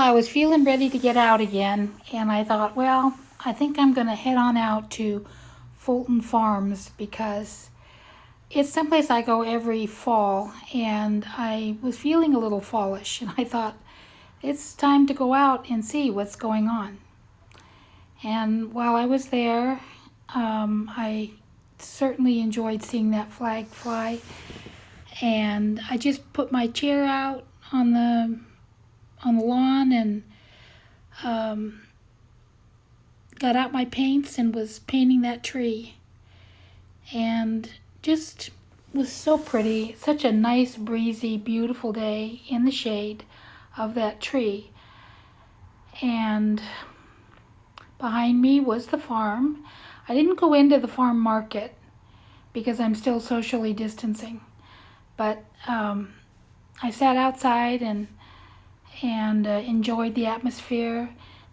I was feeling ready to get out again, and I thought, well, I think I'm going to head on out to Fulton Farms because it's someplace I go every fall, and I was feeling a little fallish, and I thought, it's time to go out and see what's going on. And while I was there, I certainly enjoyed seeing that flag fly, and I just put my chair out on the lawn and got out my paints and was painting that tree, and just was so pretty. Such a nice, breezy, beautiful day in the shade of that tree. And behind me was the farm. I didn't go into the farm market because I'm still socially distancing, but I sat outside and enjoyed the atmosphere.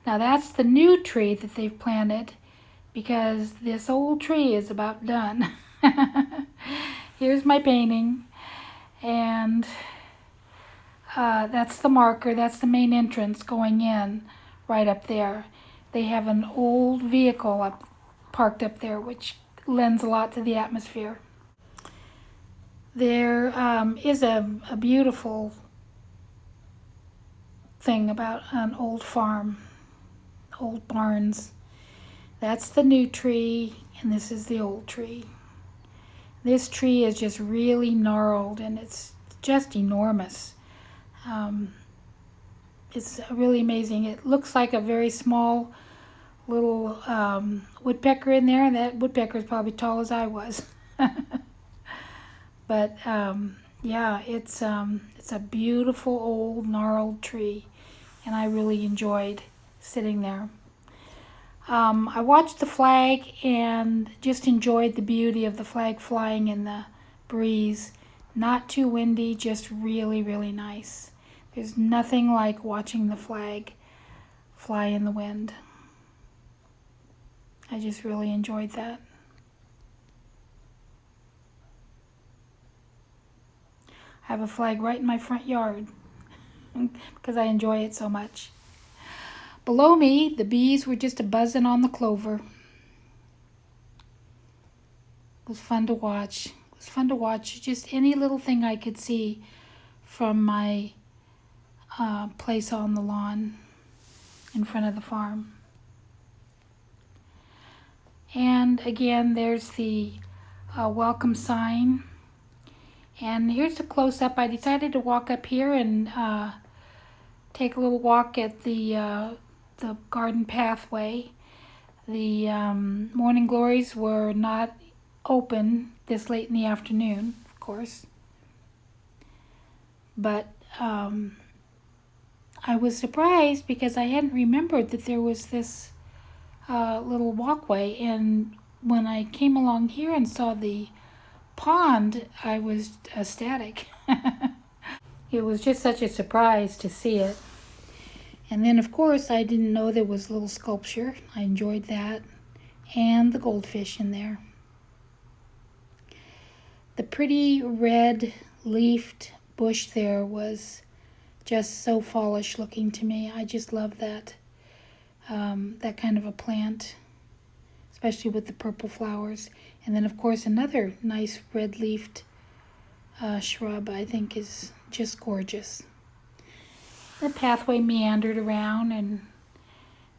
Now that's the new tree that they've planted because this old tree is about done. Here's my painting, and that's the marker. That's the main entrance going in right up there. They have an old vehicle parked up there, which lends a lot to the atmosphere. There is a beautiful thing about an old farm, old barns. That's the new tree, and this is the old tree. This tree is just really gnarled, and it's just enormous. It's really amazing. It looks like a very small little woodpecker in there, and that woodpecker is probably tall as I was. But yeah, it's a beautiful old gnarled tree, and I really enjoyed sitting there. I watched the flag and just enjoyed the beauty of the flag flying in the breeze. Not too windy, just really, really nice. There's nothing like watching the flag fly in the wind. I just really enjoyed that. I have a flag right in my front yard because I enjoy it so much. Below me, the bees were just a-buzzing on the clover. It was fun to watch. It was fun to watch just any little thing I could see from my place on the lawn in front of the farm. And again, there's the welcome sign. And here's a close-up. I decided to walk up here and take a little walk at the garden pathway. The morning glories were not open this late in the afternoon, of course. But I was surprised because I hadn't remembered that there was this little walkway, and when I came along here and saw the pond, I was ecstatic. It was just such a surprise to see it. And then, of course, I didn't know there was a little sculpture. I enjoyed that, and the goldfish in there. The pretty red leafed bush there was just so fallish looking to me. I just love that that kind of a plant, especially with the purple flowers. And then, of course, another nice red leafed shrub I think is just gorgeous. The pathway meandered around, and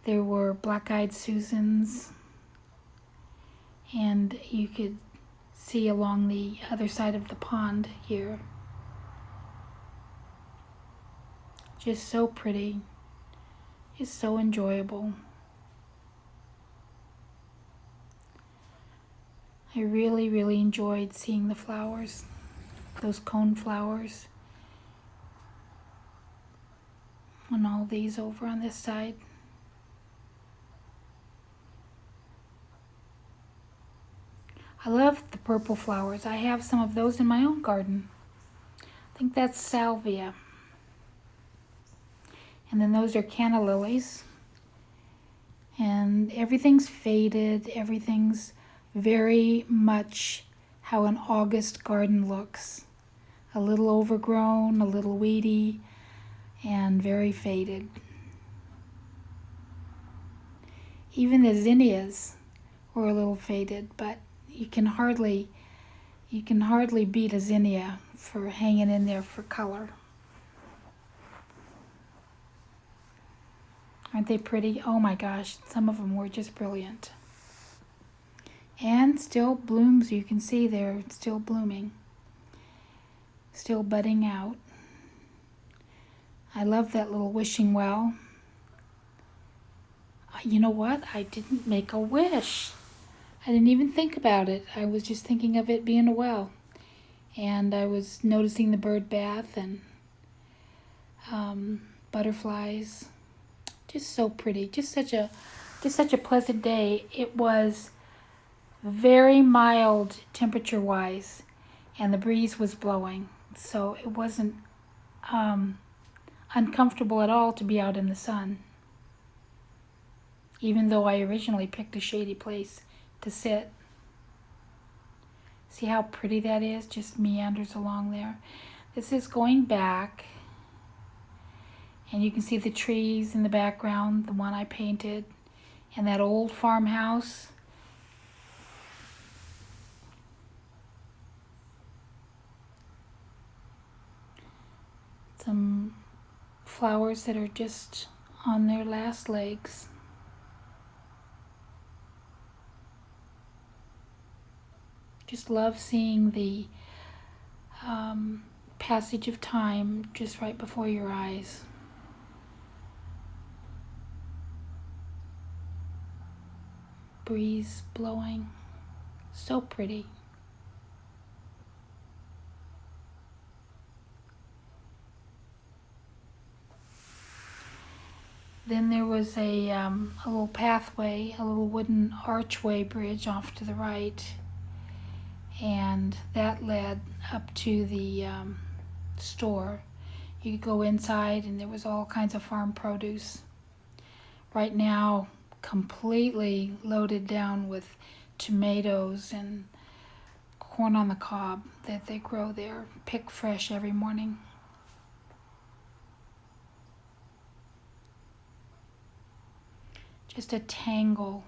there were black-eyed Susans, and you could see along the other side of the pond here. Just so pretty. Just so enjoyable. I really, really enjoyed seeing the flowers, those cone flowers, and all these over on this side. I love the purple flowers. I have some of those in my own garden. I think that's salvia. And then those are canna lilies. And everything's faded. Everything's very much how an August garden looks. A little overgrown, a little weedy, and very faded. Even the zinnias were a little faded, but you can hardly beat a zinnia for hanging in there for color. Aren't they pretty? Oh my gosh, some of them were just brilliant. And still blooms, you can see they're still blooming, still budding out. I love that little wishing well. You know what? I didn't make a wish. I didn't even think about it. I was just thinking of it being a well. And I was noticing the bird bath and butterflies. Just so pretty. Just such a pleasant day. It was very mild temperature-wise, and the breeze was blowing, so it wasn't uncomfortable at all to be out in the sun, even though I originally picked a shady place to sit. See how pretty that is? Just meanders along there. This is going back, and you can see the trees in the background, the one I painted, and that old farmhouse. Some flowers that are just on their last legs. Just love seeing the passage of time just right before your eyes. Breeze blowing, so pretty. Then there was a little pathway, a little wooden archway bridge off to the right, and that led up to the store. You could go inside, and there was all kinds of farm produce. Right now, completely loaded down with tomatoes and corn on the cob that they grow there, pick fresh every morning. Just a tangle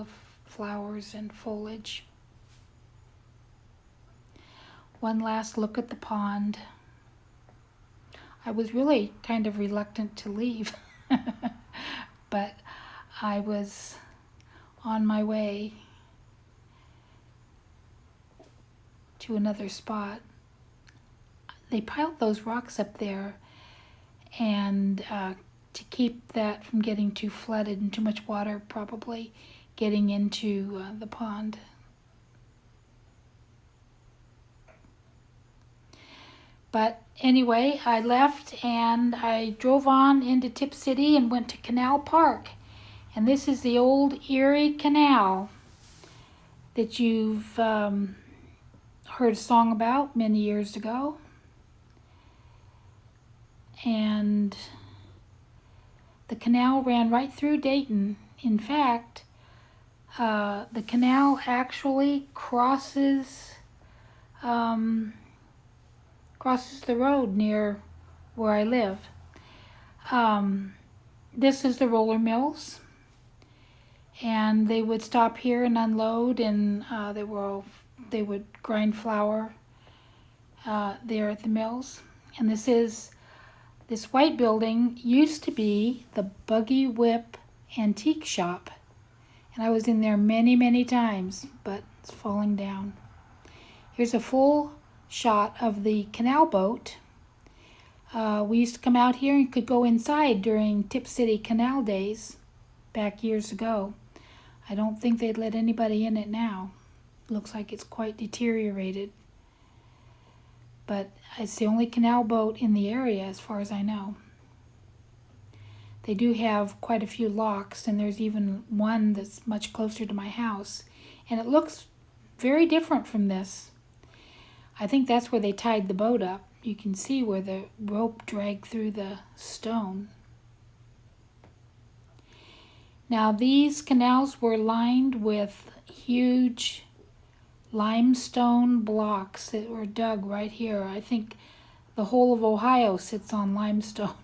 of flowers and foliage. One last look at the pond. I was really kind of reluctant to leave, but I was on my way to another spot. They piled those rocks up there and to keep that from getting too flooded and too much water probably getting into the pond. But anyway, I left and I drove on into Tipp City and went to Canal Park. And this is the old Erie Canal that you've heard a song about many years ago. And the canal ran right through Dayton. In fact, the canal actually crosses the road near where I live. This is the roller mills, and they would stop here and unload, and they would grind flour there at the mills. And this white building used to be the Buggy Whip Antique Shop, and I was in there many, many times, but it's falling down. Here's a full shot of the canal boat. We used to come out here and could go inside during Tipp City Canal days back years ago. I don't think they'd let anybody in it now. Looks like it's quite deteriorated. But it's the only canal boat in the area as far as I know. They do have quite a few locks, and there's even one that's much closer to my house. And it looks very different from this. I think that's where they tied the boat up. You can see where the rope dragged through the stone. Now these canals were lined with huge limestone blocks that were dug right here. I think the whole of Ohio sits on limestone.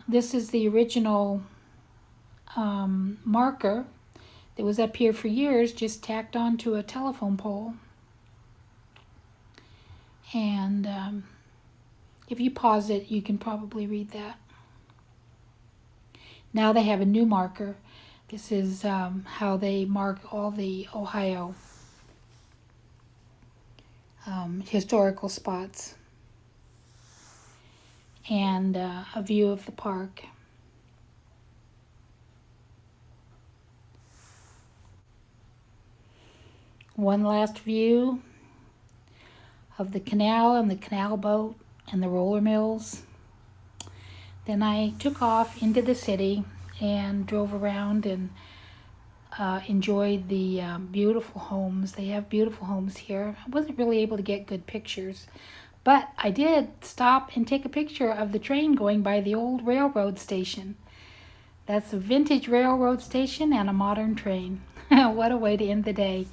This is the original marker that was up here for years, just tacked onto a telephone pole. And if you pause it, you can probably read that. Now they have a new marker. This is how they mark all the Ohio historical spots. And a view of the park. One last view of the canal and the canal boat and the roller mills. Then I took off into the city and drove around and enjoyed the beautiful homes. They have beautiful homes here. I wasn't really able to get good pictures, but I did stop and take a picture of the train going by the old railroad station. That's a vintage railroad station and a modern train. What a way to end the day.